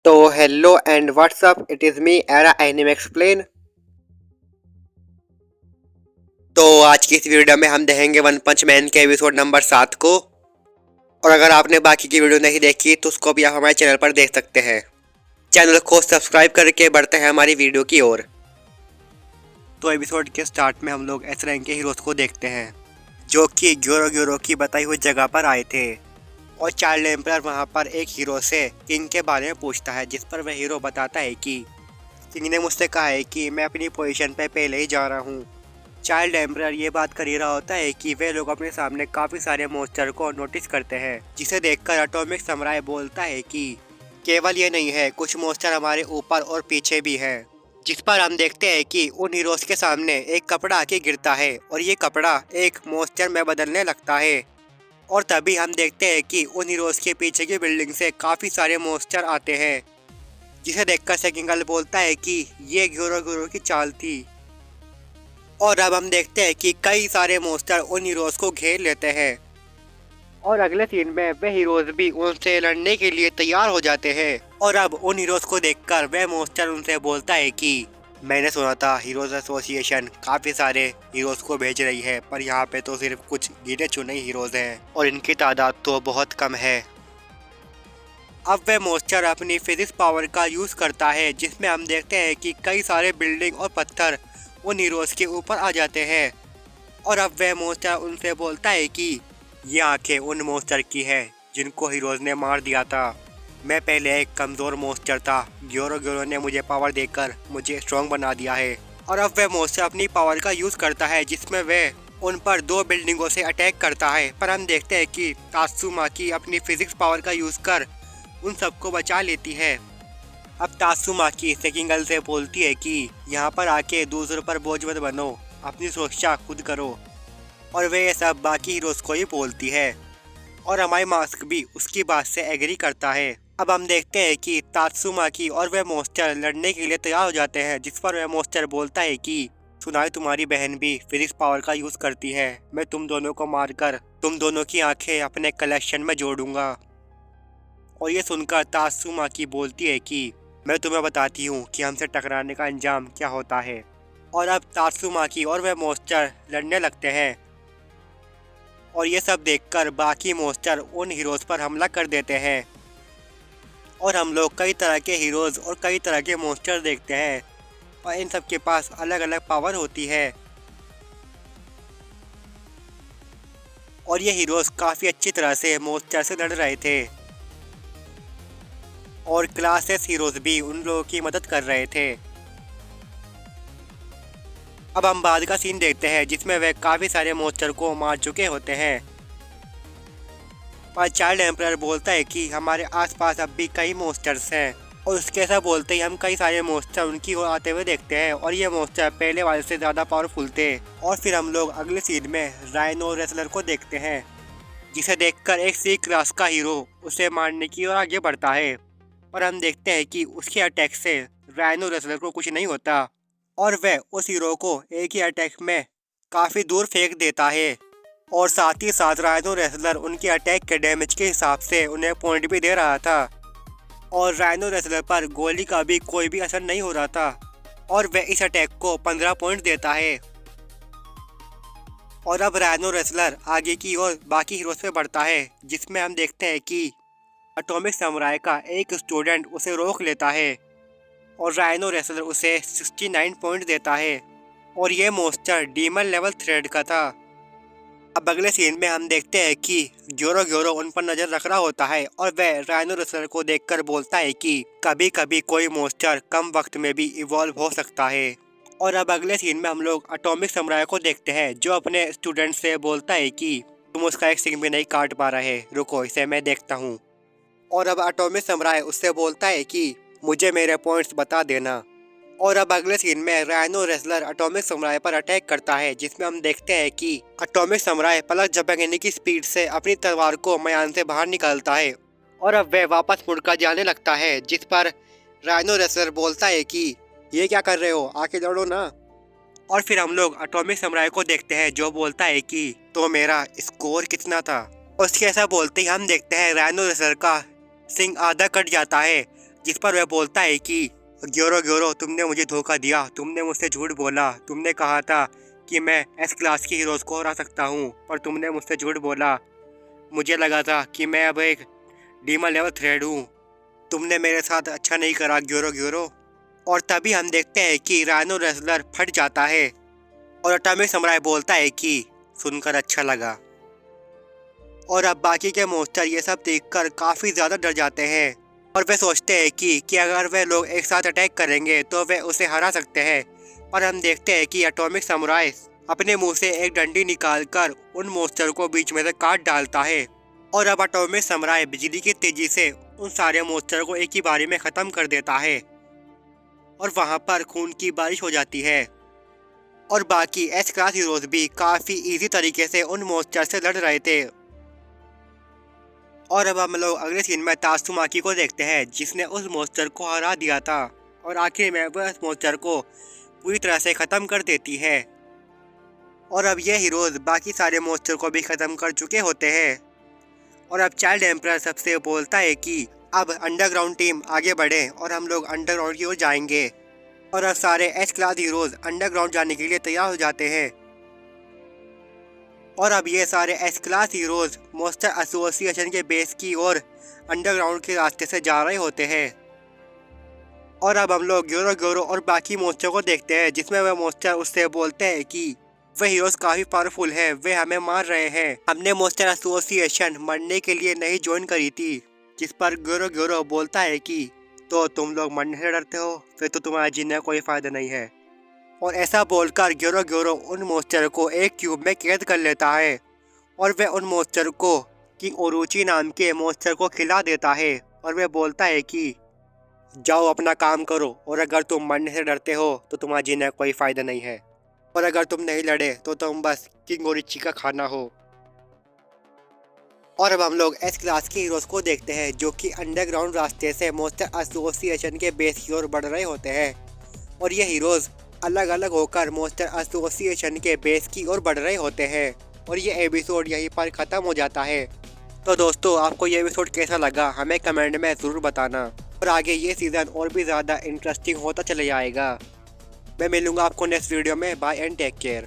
तो hello and what's up, it is me era anime explain. तो आज की इस वीडियो में हम देखेंगे वन पंच मैन के एपिसोड नंबर 7 को। और अगर आपने बाकी की वीडियो नहीं देखी तो उसको भी आप हमारे चैनल पर देख सकते हैं। चैनल को सब्सक्राइब करके बढ़ते हैं हमारी वीडियो की ओर। तो एपिसोड के स्टार्ट में हम लोग एस रैंक के हीरोज को देखते हैं जो कि ग्योरो ग्योरो की बताई हुई जगह पर आए थे। और चाइल्ड एम्परर वहाँ पर एक हीरो से किंग के बारे में पूछता है, जिस पर वह हीरो बताता है कि किंग ने मुझसे कहा है कि मैं अपनी पोजीशन पे पहले ही जा रहा हूँ। चाइल्ड एम्परर ये बात कर ही रहा होता है कि वे लोग अपने सामने काफ़ी सारे मॉन्स्टर को नोटिस करते हैं, जिसे देखकर एटॉमिक समुराई बोलता है कि केवल ये नहीं है, कुछ मॉन्स्टर हमारे ऊपर और पीछे भी हैं। जिस पर हम देखते हैं कि उन हीरोज के सामने एक कपड़ा आके गिरता है और ये कपड़ा एक मॉन्स्टर में बदलने लगता है। और तभी हम देखते हैं कि उन हीरोज के पीछे की बिल्डिंग से काफ़ी सारे मॉन्स्टर आते हैं, जिसे देखकर सेकिंग गर्ल बोलता है कि ये ग्योरो ग्योरो की चाल थी। और अब हम देखते हैं कि कई सारे मॉन्स्टर उन हीरोज को घेर लेते हैं और अगले सीन में वे हीरोज भी उनसे लड़ने के लिए तैयार हो जाते हैं। और अब उन हीरोज को देखकर वह मॉन्स्टर उनसे बोलता है कि मैंने सुना था हीरोज एसोसिएशन काफ़ी सारे हीरोज को भेज रही है, पर यहाँ पे तो सिर्फ कुछ गिने चुने हीरोज हैं और इनकी तादाद तो बहुत कम है। अब वह मॉन्स्टर अपनी फिजिक्स पावर का यूज़ करता है, जिसमें हम देखते हैं कि कई सारे बिल्डिंग और पत्थर उन हीरोज के ऊपर आ जाते हैं। और अब वह मॉन्स्टर उनसे बोलता है कि ये आंखें उन मॉन्स्टर की है जिनको हीरोज ने मार दिया था। मैं पहले एक कमज़ोर मॉन्स्टर था, ग्योरो ग्योरो ने मुझे पावर देकर मुझे स्ट्रॉन्ग बना दिया है। और अब वह मॉन्स्टर अपनी पावर का यूज़ करता है, जिसमें वह उन पर 2 बिल्डिंगों से अटैक करता है। पर हम देखते हैं कि तात्सुमाकी अपनी फिजिक्स पावर का यूज़ कर उन सबको बचा लेती है। अब तात्सुमाकी सेकिंग गर्ल से बोलती है कि यहाँ पर आके दूसरों पर बोझ मत बनो, अपनी सुरक्षा खुद करो। और वे ये सब बाकी हीरोज को ही बोलती है और हमारी मास्क भी उसकी बात से एग्री करता है। अब हम देखते हैं कि तात्सुमाकी और वह मॉन्स्टर लड़ने के लिए तैयार हो जाते हैं, जिस पर वह मॉन्स्टर बोलता है कि सुना है तुम्हारी बहन भी फिजिक्स पावर का यूज़ करती है, मैं तुम दोनों को मारकर तुम दोनों की आंखें अपने कलेक्शन में जोड़ूंगा। और ये सुनकर तात्सुमाकी बोलती है कि मैं तुम्हें बताती हूँ कि हमसे टकराने का अंजाम क्या होता है। और अब तात्सुमाकी और वह मॉन्स्टर लड़ने लगते हैं और ये सब देखकर बाकी मॉन्स्टर उन हीरोज पर हमला कर देते हैं। और हम लोग कई तरह के हीरोज और कई तरह के मॉन्स्टर देखते हैं और इन सब के पास अलग अलग पावर होती है। और ये हीरोज काफ़ी अच्छी तरह से मॉन्स्टर से लड़ रहे थे और क्लासेस हीरोज भी उन लोगों की मदद कर रहे थे। अब हम बाद का सीन देखते हैं, जिसमें वे काफ़ी सारे मॉन्स्टर को मार चुके होते हैं। पर चाइल्ड एम्परर बोलता है कि हमारे आसपास अब भी कई मॉन्स्टर्स हैं। और उसके ऐसा बोलते ही हम कई सारे मॉन्स्टर उनकी ओर आते हुए देखते हैं और ये मॉन्स्टर पहले वाले से ज़्यादा पावरफुल थे। और फिर हम लोग अगले सीन में राइनो रेसलर को देखते हैं, जिसे देखकर एक सी क्लास का हीरो उसे मारने की ओर आगे बढ़ता है। और हम देखते हैं कि उसके अटैक से राइनो रेसलर को कुछ नहीं होता और वह उस हीरो को एक ही अटैक में काफ़ी दूर फेंक देता है। और साथ ही साथ राइनो रेसलर उनके अटैक के डैमेज के हिसाब से उन्हें पॉइंट भी दे रहा था और राइनो रेसलर पर गोली का भी कोई भी असर नहीं हो रहा था और वह इस अटैक को 15 पॉइंट देता है। और अब राइनो रेसलर आगे की ओर बाकी हीरोज पे बढ़ता है, जिसमें हम देखते हैं कि एटॉमिक समुराई का एक स्टूडेंट उसे रोक लेता है और राइनो रेसलर उसे 69 पॉइंट देता है और ये मॉन्स्टर डीमन लेवल थ्रेड का था। अब अगले सीन में हम देखते हैं कि ग्योरो ग्योरो उन पर नजर रख रहा होता है और वह राइनो रेसलर को देखकर बोलता है कि कभी कभी कोई मॉन्स्टर कम वक्त में भी इवॉल्व हो सकता है। और अब अगले सीन में हम लोग एटॉमिक समुराई को देखते हैं, जो अपने स्टूडेंट से बोलता है कि तुम उसका एक सिंग भी नहीं काट पा रहे, रुको इसे मैं देखता हूँ। और अब एटॉमिक समुराई उससे बोलता है कि मुझे मेरे पॉइंट्स बता देना। और अब अगले सीन में राइनो रेसलर एटॉमिक समुराई पर अटैक करता है, जिसमें हम देखते हैं कि एटॉमिक समुराई पलक झपकने की स्पीड से अपनी तलवार को मैदान से बाहर निकालता है और अब वह वापस मुड़कर जाने लगता है, जिस पर राइनो रेसलर बोलता है कि ये क्या कर रहे हो, आके लड़ो ना। और फिर हम लोग एटॉमिक समुराई को देखते हैं, जो बोलता है कि तो मेरा स्कोर कितना था। उसके ऐसा बोलते ही हम देखते हैं राइनो रेसलर का सिंग आधा कट जाता है, जिस पर वह बोलता है कि ग्योरो ग्योरो, तुमने मुझे धोखा दिया, तुमने मुझसे झूठ बोला, तुमने कहा था कि मैं एस क्लास के हीरोज़ को हरा सकता हूँ, पर तुमने मुझसे झूठ बोला। मुझे लगा था कि मैं अब एक डीमन लेवल थ्रेड हूँ। तुमने मेरे साथ अच्छा नहीं करा ग्योरो ग्योरो। और तभी हम देखते हैं कि राइनो रेसलर फट जाता है और एटॉमिक समुराई बोलता है कि सुनकर अच्छा लगा। और अब बाकी के मॉन्स्टर ये सब देखकर काफ़ी ज़्यादा डर जाते हैं और वे सोचते हैं कि अगर वे लोग एक साथ अटैक करेंगे तो वे उसे हरा सकते हैं। पर हम देखते हैं कि एटॉमिक समुराई अपने मुंह से एक डंडी निकालकर उन मॉन्स्टर को बीच में से काट डालता है और अब एटॉमिक समुराई बिजली की तेजी से उन सारे मॉन्स्टर को एक ही बारी में ख़त्म कर देता है और वहाँ पर खून की बारिश हो जाती है। और बाकी एस क्लास हीरोज़ भी काफ़ी इजी तरीके से उन मॉन्स्टर से लड़ रहे थे। और अब हम लोग अगले सीन में तात्सुमाकी को देखते हैं, जिसने उस मॉन्स्टर को हरा दिया था और आखिर में वह उस मॉन्स्टर को पूरी तरह से ख़त्म कर देती है। और अब ये हीरोज़ बाकी सारे मॉन्स्टर को भी ख़त्म कर चुके होते हैं। और अब चाइल्ड एम्परर सबसे बोलता है कि अब अंडरग्राउंड टीम आगे बढ़े और हम लोग अंडरग्राउंड की ओर जाएंगे। और अब सारे एस क्लास हीरोज़ अंडरग्राउंड जाने के लिए तैयार हो जाते हैं। और अब ये सारे S class heroes monster association के बेस की ओर अंडरग्राउंड के रास्ते से जा रहे होते हैं। और अब हम लोग ग्योरो ग्योरो और बाकी मॉन्स्टर को देखते हैं, जिसमें वह मॉन्स्टर उससे बोलते हैं कि वे हीरोज़ काफ़ी पावरफुल हैं, वे हमें मार रहे हैं, हमने मॉन्स्टर एसोसिएशन मरने के लिए नहीं ज्वाइन करी थी। जिस पर ग्योरो ग्योरो बोलता है कि तो तुम लोग मरने से डरते हो, फिर तो तुम्हारा जीने का कोई फ़ायदा नहीं है। और ऐसा बोलकर ग्योरो ग्योरो उन मॉन्स्टर को एक क्यूब में कैद कर लेता है और वह उन मॉन्स्टर को किंग ओरोची नाम के मॉन्स्टर को खिला देता है और वह बोलता है कि जाओ अपना काम करो, और अगर तुम मरने से डरते हो तो तुम्हारा जीने का कोई फ़ायदा नहीं है, और अगर तुम नहीं लड़े तो तुम बस किंग ओरोची का खाना हो। और अब हम लोग एस क्लास के हीरोज़ को देखते हैं, जो कि अंडरग्राउंड रास्ते से मॉन्स्टर एसोसिएशन के बेस की ओर बढ़ रहे होते हैं। और ये हीरोज़ अलग अलग होकर मॉन्स्टर एसोसिएशन के बेस की ओर बढ़ रहे होते हैं। और ये एपिसोड यहीं पर ख़त्म हो जाता है। तो दोस्तों, आपको ये एपिसोड कैसा लगा हमें कमेंट में ज़रूर बताना, और आगे ये सीज़न और भी ज़्यादा इंटरेस्टिंग होता चले जाएगा। मैं मिलूँगा आपको नेक्स्ट वीडियो में। Bye and take care.